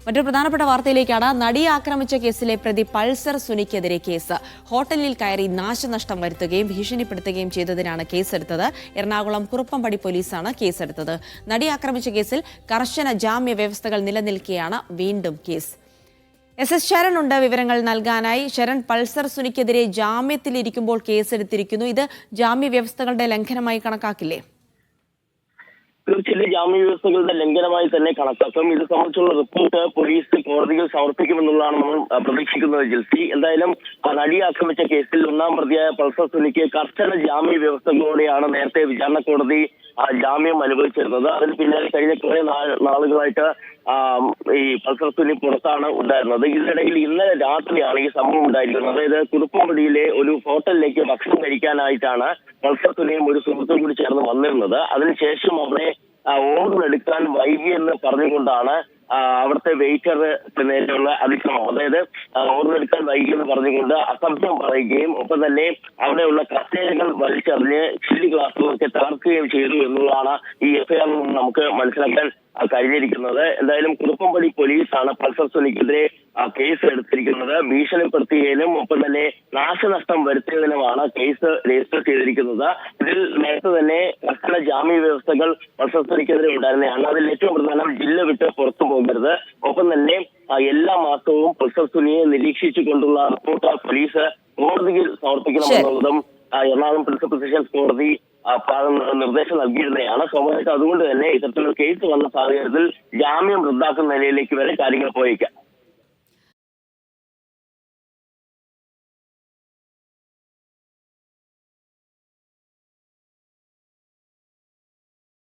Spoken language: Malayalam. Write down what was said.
മറ്റൊരു പ്രധാനപ്പെട്ട വാർത്തയിലേക്കാണ്. നടിയെ ആക്രമിച്ച കേസിലെ പ്രതി പൾസർ സുനിക്കെതിരെ കേസ്. ഹോട്ടലിൽ കയറി നാശനഷ്ടം വരുത്തുകയും ഭീഷണിപ്പെടുത്തുകയും ചെയ്തതിനാണ് കേസെടുത്തത്. എറണാകുളം കുറുപ്പംപടി പോലീസാണ് കേസെടുത്തത്. നടിയെ ആക്രമിച്ച കേസിൽ കർശന ജാമ്യ വ്യവസ്ഥകൾ നിലനിൽക്കെയാണ് വീണ്ടും കേസ്. SS ശരൺ ഉണ്ട് വിവരങ്ങൾ നൽകാനായി. ശരൺ, പൾസർ സുനിക്കെതിരെ ജാമ്യത്തിലിരിക്കുമ്പോൾ കേസെടുത്തിരിക്കുന്നു. ഇത് ജാമ്യ വ്യവസ്ഥകളുടെ ലംഘനമായി കണക്കാക്കില്ലേ? തീർച്ചയായും ജാമ്യ വ്യവസ്ഥകളുടെ ലംഘനമായി തന്നെ കണക്കാക്കും. ഇത് സംബന്ധിച്ചുള്ള റിപ്പോർട്ട് പോലീസ് കോടതിയിൽ സമർപ്പിക്കുമെന്നുള്ളതാണ് നമ്മൾ പ്രതീക്ഷിക്കുന്നത്. ജിൽസി, എന്തായാലും നടിയെ ആക്രമിച്ച കേസിൽ ഒന്നാം പ്രതിയായ പൾസർ സുനിക്ക് കർശന ജാമ്യ വ്യവസ്ഥകളോടെയാണ് നേരത്തെ വിചാരണ കോടതി ജാമ്യം അനുവദിച്ചിരുന്നത്. അതിന് പിന്നാലെ കഴിഞ്ഞ കുറെ നാളുകളായിട്ട് ഈ പൾസർ സുനി പുറത്താണ് ഉണ്ടായിരുന്നത്. ഇതിനിടയിൽ ഇന്നലെ രാത്രിയാണ് ഈ സംഭവം ഉണ്ടായിരിക്കുന്നത്. അതായത് കുറുപ്പംപടിയിലെ ഒരു ഹോട്ടലിലേക്ക് ഭക്ഷണം കഴിക്കാനായിട്ടാണ് പൾസർ സുനിയും ഒരു സുഹൃത്തും കൂടി ചേർന്ന് വന്നിരുന്നത്. അതിനുശേഷം അവിടെ ഓർഡർ എടുക്കാൻ വൈകിയെന്ന് പറഞ്ഞുകൊണ്ടാണ് അവിടുത്തെ വെയിറ്ററിന് നേരെയുള്ള അതിക്രമം. അതായത് ഓർഡർ എടുക്കാൻ വൈകിയെന്ന് പറഞ്ഞുകൊണ്ട് അസഭ്യം പറയുകയും ഒപ്പം തന്നെ അവിടെയുള്ള കസേരകൾ വലിച്ചെറിഞ്ഞ് ചില്ലി ഗ്ലാസുകളൊക്കെ തകർക്കുകയും ചെയ്തു എന്നുള്ളതാണ് ഈ FIR നിന്ന് നമുക്ക് മനസ്സിലാക്കാൻ കഴിഞ്ഞിരിക്കുന്നത്. എന്തായാലും കുറുപ്പംപടി പോലീസാണ് പൾസർ സുനിക്കെതിരെ കേസ് എടുത്തിരിക്കുന്നത്. ഭീഷണിപ്പെടുത്തുകയും ഒപ്പം തന്നെ നാശനഷ്ടം വരുത്തിയതിനുമാണ് കേസ് രജിസ്റ്റർ ചെയ്തിരിക്കുന്നത്. ഇതിൽ നേരത്തെ തന്നെ കർശന ജാമ്യ വ്യവസ്ഥകൾ പൾസർ സുനിക്കെതിരെ ഉണ്ടായിരുന്നതാണ്. അതിൽ ഏറ്റവും പ്രധാനം ജില്ല വിട്ട് പുറത്തു പോകരുത്. ഒപ്പം തന്നെ എല്ലാ മാസവും പൾസർ സുനിയെ നിരീക്ഷിച്ചുകൊണ്ടുള്ള റിപ്പോർട്ട് പോലീസ് കോടതിയിൽ സമർപ്പിക്കണമെന്നുള്ളതും എറണാകുളം പ്രിൻസിപ്പൽ സെഷൻസ് കോടതി നിർദ്ദേശം നൽകിയിരുന്നതാണ്. സ്വാഭാവികമായിട്ട് അതുകൊണ്ട് തന്നെ ഇത്തരത്തിലുള്ള കേസ് വന്ന സാഹചര്യത്തിൽ ജാമ്യം റദ്ദാക്കുന്ന നിലയിലേക്ക് വരെ കാര്യങ്ങൾ പോയേക്കാം.